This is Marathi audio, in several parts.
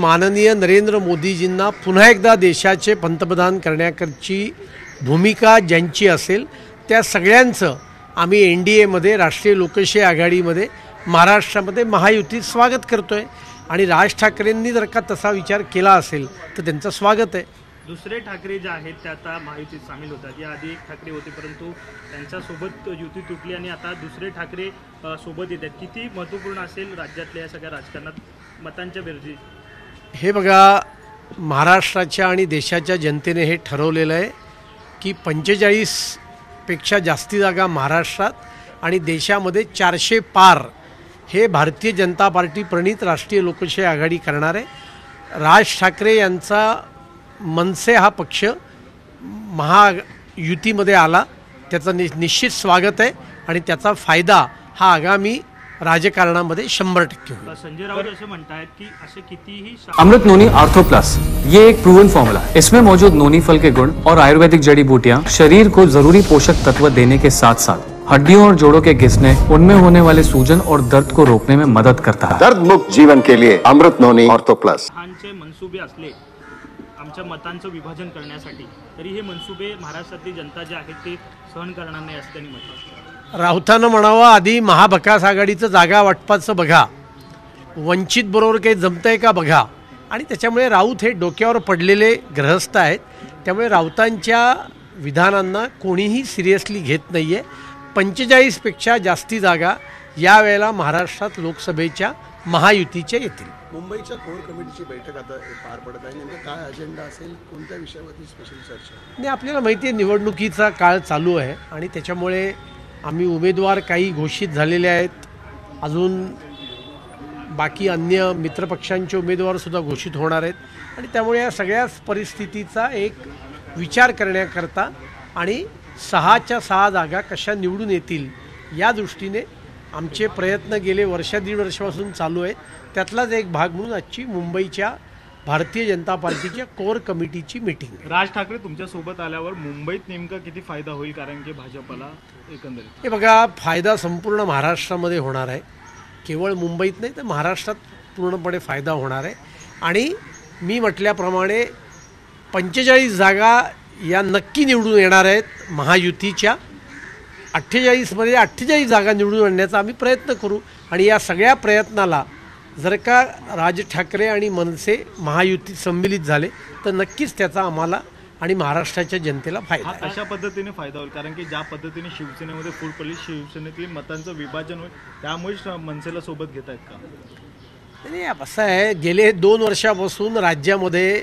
माननीय नरेंद्र मोदीजींना पुन्हा एकदा देशाचे पंतप्रधान करण्याकरची भूमिका ज्यांची असेल त्या सगळ्यांचं आम्ही NDAमध्ये राष्ट्रीय लोकशाही आघाडीमध्ये महाराष्ट्रामध्ये महायुतीत स्वागत करतोय आणि राज ठाकरेंनी जर का तसा विचार केला असेल तर त्यांचं स्वागत आहे। दुसरे ठाकरे जे आहेत ते आता महायुतीत सामील होतात। या आधी एक ठाकरे होते परंतु त्यांच्यासोबत युती तुटली आणि आता दुसरे ठाकरे सोबत येतात। किती महत्त्वपूर्ण असेल राज्यातल्या या सगळ्या राजकारणात मतांच्या बेरजी? हे बघा, महाराष्ट्राच्या आणि देशाच्या जनतेने हे ठरवलेलं आहे की 45 पेक्षा जास्ती जागा महाराष्ट्रात आणि देशामध्ये 400 पार हे भारतीय जनता पार्टी प्रणित राष्ट्रीय लोकशाही आघाडी करणार आहे। राज ठाकरे यांचा मनसे हा पक्ष महायुतीमध्ये आला त्याचं निश्चित स्वागत आहे आणि त्याचा फायदा हा आगामी राजकारणामध्ये 100% होईल। संजय राऊत असे म्हणतात की असे कितीही अमृत नोनी आर्थो प्लस ये एक प्रूवन फॉर्मूला है। इसमें मौजूद नोनी फल के गुण और आयुर्वेदिक जड़ी बूटियां शरीर को जरूरी पोषक तत्व देने के साथ साथ हड्डियों और जोड़ों के घिसने, उनमें होने वाले सूजन और दर्द को रोकने में मदद करता है। दर्द मुक्त जीवन के लिए अमृत नोनी आर्थो प्लस। खानचे मनसुबे असले आमच्या मतांचं विभाजन करण्यासाठी तरी हे मनसुबे महाराष्ट्रातली जनता जे आहे ते सहन करणार नाही असं त्यांनी म्हटलं। राऊतांना म्हणावं, आधी महाविकास आघाडीचं जागा वाटपाचं बघा, वंचित बरोबर काही जमतंय का बघा। आणि त्याच्यामुळे राऊत हे डोक्यावर पडलेले गृहस्थ आहेत, त्यामुळे राऊतांच्या विधानांना कोणीही सिरियसली घेत नाही आहे। 45 पेक्षा जास्ती जागा यावेळेला महाराष्ट्रात लोकसभेच्या महायुतीच्या येतील। मुंबईच्या कोर कमिटीची बैठक आता पार पडत आहे, नेमकं काय अजेंडा असेल, कोणत्या विषयावरती स्पेशल चर्चा? नाही, आपल्याला माहिती आहे निवडणुकीचा काळ चालू आहे आणि त्याच्यामुळे आम्ही उमेदवार काही घोषित झालेले आहेत, अजून बाकी अन्य मित्रपक्षांचे उमेदवारसुद्धा घोषित होणार आहेत आणि त्यामुळे या सगळ्याच परिस्थितीचा एक विचार करण्याकरता आणि 6च्या 6 जागा कशा निवडून येतील या दृष्टीने आमचे प्रयत्न गेले दीड वर्षापासून चालू आहेत। त्यातलाच एक भाग म्हणून आजची मुंबईच्या भारतीय जनता पार्टीच्या कोर कमिटीची मीटिंग। राज ठाकरे तुमच्यासोबत आल्यावर मुंबईत नेमका किती फायदा होईल, कारण की भाजपला एकंदरीत? हे बघा, फायदा संपूर्ण महाराष्ट्रामध्ये होणार आहे, केवळ मुंबईत नाही तर महाराष्ट्रात पूर्णपणे फायदा होणार आहे। आणि मी म्हटल्याप्रमाणे 45 जागा या नक्की निवडून येणार आहेत महायुतीच्या। 48मध्ये 48 जागा निवडून आणण्याचा आम्ही प्रयत्न करू आणि या सगळ्या प्रयत्नाला जर का राज ठाकरे आणि मनसे महायुतीत सम्मिलित झाले तर नक्कीच त्याचा आम्हाला आणि महाराष्ट्राच्या जनतेला फायदा आहे। अशा पद्धतीने फायदा होईल, कारण की ज्या पद्धतीने शिवसेनेमध्ये फूट पडली, शिवसेनेतील मतांचं विभाजन होईल, त्यामुळे मनसेला सोबत घेत आहेत का? नाही, असं आहे, गेले 2 वर्षापासून राज्यामध्ये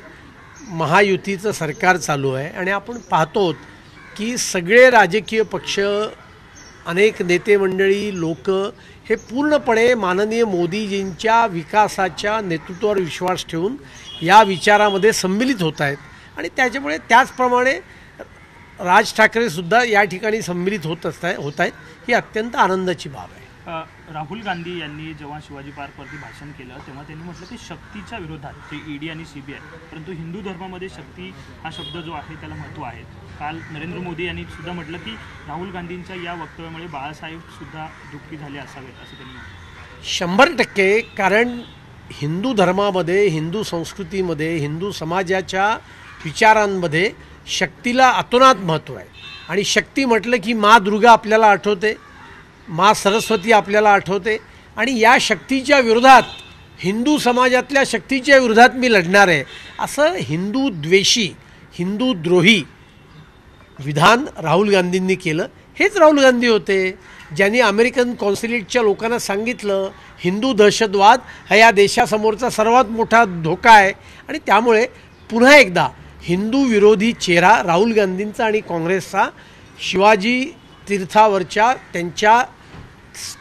महायुतीचं सरकार चालू आहे आणि आपण पाहतो की सगळे राजकीय पक्ष, अनेक नेते मंडळी, लोक हे पूर्णपणे माननीय मोदीजींच्या विकासाच्या नेतृत्वावर विश्वास ठेवून या विचारामध्ये सम्मिलित होत आहेत आणि त्याच्यामुळे त्याचप्रमाणे राज ठाकरेसुद्धा या ठिकाणी सम्मिलित होत आहेत। ही अत्यंत आनंदाची बाब आहे। राहुल गांधी यांनी जेव्हा शिवाजी पार्कवरती भाषण केलं तेव्हा त्यांनी म्हटलं की शक्तीच्या विरोधात, ते ED आणि CBI, परंतु हिंदू धर्मामध्ये शक्ती हा शब्द जो आहे त्याला महत्त्व आहे। काल नरेंद्र मोदी यांनी सुद्धा म्हटलं की राहुल गांधींच्या या वक्तव्यामुळे बाळासाहेब सुद्धा दुःखी झाले असावेत असं त्यांनी म्हटलं। 100%, कारण हिंदू धर्मामध्ये, हिंदू संस्कृतीमध्ये, हिंदू समाजाच्या विचारांमध्ये शक्तीला अतोनात महत्त्व आहे आणि शक्ती म्हटलं की माँ दुर्गा आपल्याला आठवते, माँ सरस्वती आपल्याला आठवते आणि या शक्तीच्या विरोधात, हिंदू समाजातल्या शक्तीच्या विरोधात मी लढणार आहे असं हिंदू द्वेषी, हिंदू द्रोही विधान राहुल गांधींनी केलं। हेच राहुल गांधी होते ज्यांनी अमेरिकन कॉन्सुलेटच्या लोकांना सांगितलं हिंदू दहशतवाद हा या देशासमोरचा सर्वात मोठा धोका आहे आणि त्यामुळे पुन्हा एकदा हिंदू विरोधी चेहरा राहुल गांधींचा आणि काँग्रेसचा शिवाजी तीर्थावरच्या त्यांच्या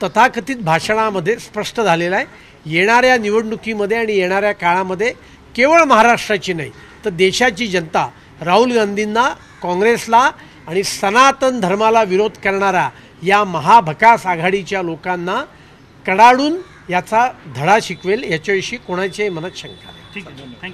तथाकथित भाषणामध्ये स्पष्ट झालेला आहे। येणाऱ्या निवडणुकीमध्ये आणि येणाऱ्या काळामध्ये केवळ महाराष्ट्राची नाही तर देशाची जनता राहुल गांधींना, काँग्रेसला आणि सनातन धर्माला विरोध करणारा या महाभकास आघाडीच्या लोकांना कडाडून याचा धडा शिकवेल, याच्याविषयी कोणाच्याही मनात शंका नाही। ठीक आहे, थँक्यू।